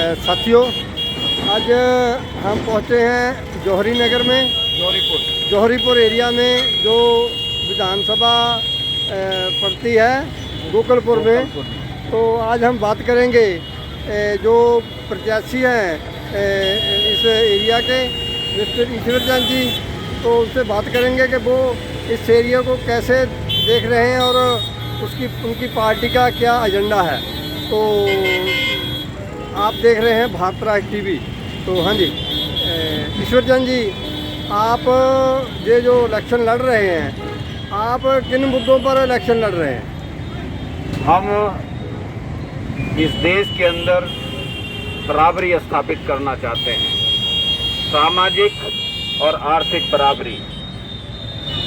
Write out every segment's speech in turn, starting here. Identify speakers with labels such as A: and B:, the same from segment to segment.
A: साथियों, आज हम पहुंचे हैं जौहरी नगर में, जौहरीपुर एरिया में जो विधानसभा पड़ती है गोकुलपुर में। तो आज हम बात करेंगे जो प्रत्याशी हैं इस एरिया के मिस्टर ईश्वर चंद जी, तो उससे बात करेंगे कि वो इस एरिया को कैसे देख रहे हैं और उनकी पार्टी का क्या एजेंडा है। तो आप देख रहे हैं भारत राष्ट्र टीवी। तो हाँ जी, ईश्वर चंद जी, आप ये जो इलेक्शन लड़ रहे हैं, आप किन मुद्दों पर इलेक्शन लड़ रहे हैं?
B: हम इस देश के अंदर बराबरी स्थापित करना चाहते हैं, सामाजिक और आर्थिक बराबरी।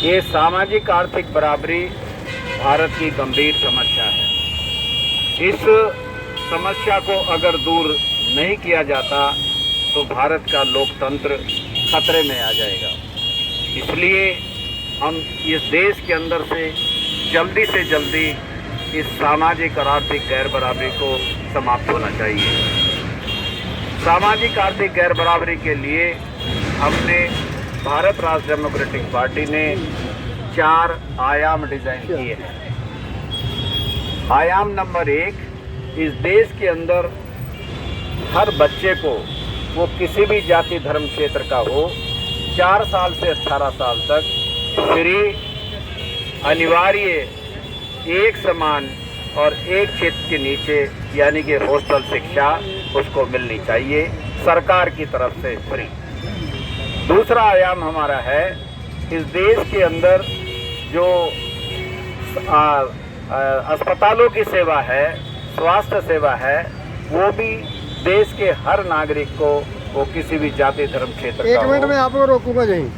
B: ये सामाजिक आर्थिक बराबरी भारत की गंभीर समस्या है। इस समस्या को अगर दूर नहीं किया जाता तो भारत का लोकतंत्र खतरे में आ जाएगा। इसलिए हम इस देश के अंदर से जल्दी इस सामाजिक और आर्थिक गैर बराबरी को समाप्त होना चाहिए। सामाजिक आर्थिक गैर बराबरी के लिए हमने भारत राष्ट्र डेमोक्रेटिक पार्टी ने 4 आयाम डिजाइन किए हैं। आयाम नंबर 1, इस देश के अंदर हर बच्चे को, वो किसी भी जाति धर्म क्षेत्र का हो, 4 साल से 18 साल तक फ्री, अनिवार्य, एक समान और एक क्षेत्र के नीचे यानी कि हॉस्टल शिक्षा उसको मिलनी चाहिए, सरकार की तरफ से फ्री। दूसरा आयाम हमारा है, इस देश के अंदर जो अस्पतालों की सेवा है, स्वास्थ्य सेवा है, वो भी देश के हर नागरिक को, वो किसी भी जाति धर्म क्षेत्र का हो।
A: एक मिनट में आपको रोकूंगा यहीं।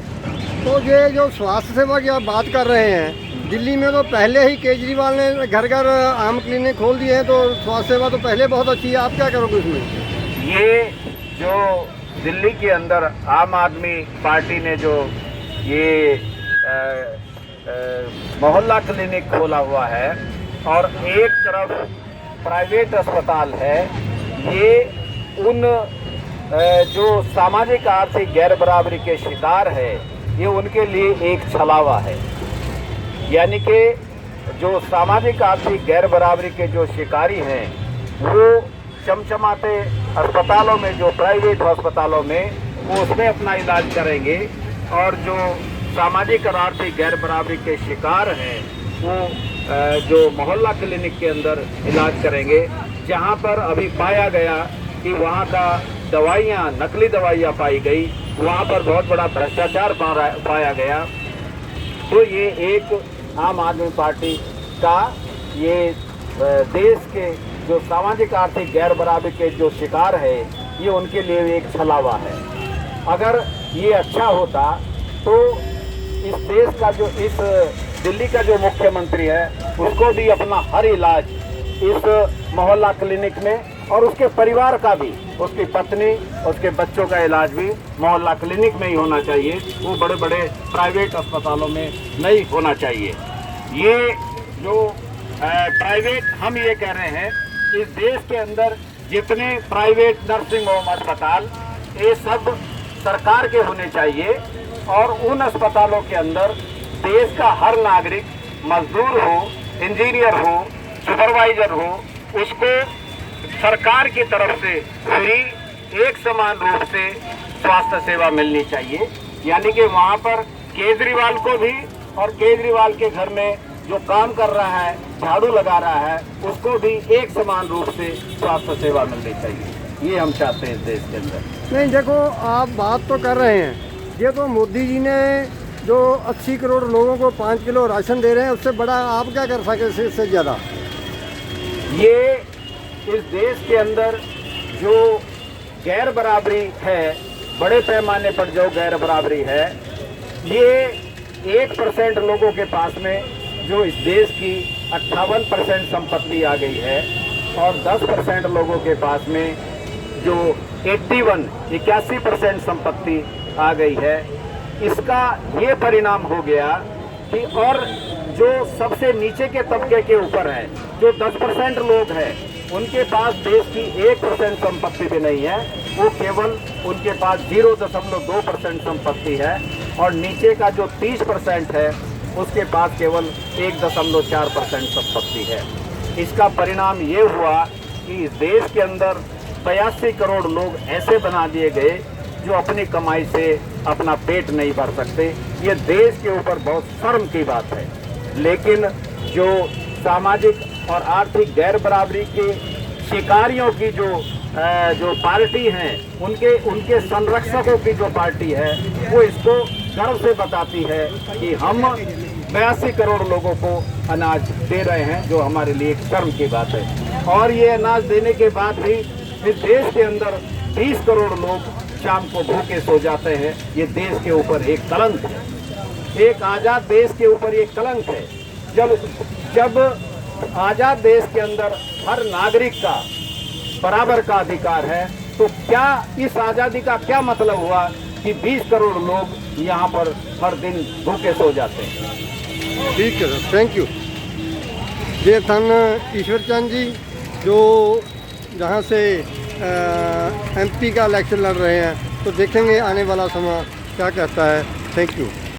A: तो ये जो स्वास्थ्य सेवा की आप बात कर रहे हैं, दिल्ली में तो पहले ही केजरीवाल ने घर घर आम क्लिनिक खोल दिए हैं, तो स्वास्थ्य सेवा तो पहले बहुत अच्छी है। आप क्या करोगे इसमें?
B: ये जो दिल्ली के अंदर आम आदमी पार्टी ने जो ये मोहल्ला क्लिनिक खोला हुआ है और एक तरफ प्राइवेट अस्पताल है, ये उन जो सामाजिक आर्थिक गैर बराबरी के शिकार है, ये उनके लिए एक छलावा है। यानी कि जो सामाजिक आर्थिक गैर बराबरी के जो शिकारी हैं, वो चमचमाते अस्पतालों में, जो प्राइवेट अस्पतालों में, वो उसमें अपना इलाज करेंगे, और जो सामाजिक और आर्थिक गैर बराबरी के शिकार हैं वो जो मोहल्ला क्लिनिक के अंदर इलाज करेंगे, जहां पर अभी पाया गया कि वहां का दवाइयां, नकली दवाइयां पाई गई, वहां पर बहुत बड़ा भ्रष्टाचार पाया गया। तो ये एक आम आदमी पार्टी का, ये देश के जो सामाजिक आर्थिक गैर बराबरी के जो शिकार है, ये उनके लिए एक छलावा है। अगर ये अच्छा होता तो इस देश का जो, इस दिल्ली का जो मुख्यमंत्री है, उसको भी अपना हर इलाज इस मोहल्ला क्लिनिक में, और उसके परिवार का भी, उसकी पत्नी, उसके बच्चों का इलाज भी मोहल्ला क्लिनिक में ही होना चाहिए, वो बड़े बड़े प्राइवेट अस्पतालों में नहीं होना चाहिए। ये जो प्राइवेट, हम ये कह रहे हैं, इस देश के अंदर जितने प्राइवेट नर्सिंग होम, अस्पताल, ये सब सरकार के होने चाहिए, और उन अस्पतालों के अंदर देश का हर नागरिक, मजदूर हो, इंजीनियर हो, सुपरवाइजर हो, उसको सरकार की तरफ से फ्री, एक समान रूप से स्वास्थ्य सेवा मिलनी चाहिए। यानी कि वहाँ पर केजरीवाल को भी, और केजरीवाल के घर में जो काम कर रहा है, झाड़ू लगा रहा है, उसको भी एक समान रूप से स्वास्थ्य सेवा मिलनी चाहिए। ये हम चाहते हैं इस देश के अंदर।
A: नहीं, देखो, आप बात तो कर रहे हैं, ये तो मोदी जी ने जो 80 करोड़ लोगों को 5 किलो राशन दे रहे हैं, उससे बड़ा आप क्या कर सके इससे ज़्यादा?
B: ये इस देश के अंदर जो गैर बराबरी है, बड़े पैमाने पर जो गैर बराबरी है, ये 1% लोगों के पास में, जो इस देश की 58% संपत्ति आ गई है, और 10% लोगों के पास में जो 81% संपत्ति आ गई है। इसका ये परिणाम हो गया कि, और जो सबसे नीचे के तबके के ऊपर है, जो 10% लोग हैं, उनके पास देश की 1% संपत्ति भी नहीं है, वो केवल उनके पास 0.2% संपत्ति है, और नीचे का जो 30% है उसके पास केवल 1.4% संपत्ति है। इसका परिणाम ये हुआ कि इस देश के अंदर 82 करोड़ लोग ऐसे बना दिए गए जो अपनी कमाई से अपना पेट नहीं भर सकते। ये देश के ऊपर बहुत शर्म की बात है। लेकिन जो सामाजिक और आर्थिक गैर बराबरी के शिकारियों की जो पार्टी हैं, उनके संरक्षकों की जो पार्टी है, वो इसको गर्व से बताती है कि हम 82 करोड़ लोगों को अनाज दे रहे हैं, जो हमारे लिए एक शर्म की बात है। और ये अनाज देने के बाद भी इस देश के अंदर 30 करोड़ लोग शाम को भूखे सो जाते हैं। ये देश के ऊपर एक कलंक है, एक आज़ाद देश के ऊपर एक कलंक है। जब आज़ाद देश के अंदर हर नागरिक का बराबर का अधिकार है, तो क्या इस आज़ादी का क्या मतलब हुआ कि 20 करोड़ लोग यहाँ पर हर दिन भूखे सो जाते हैं।
A: ठीक है सर, थैंक यू। ये थन ईश्वर चंद जी, जो जहाँ से एमपी का इलेक्शन लड़ रहे हैं, तो देखेंगे आने वाला समय क्या कहता है। Thank you.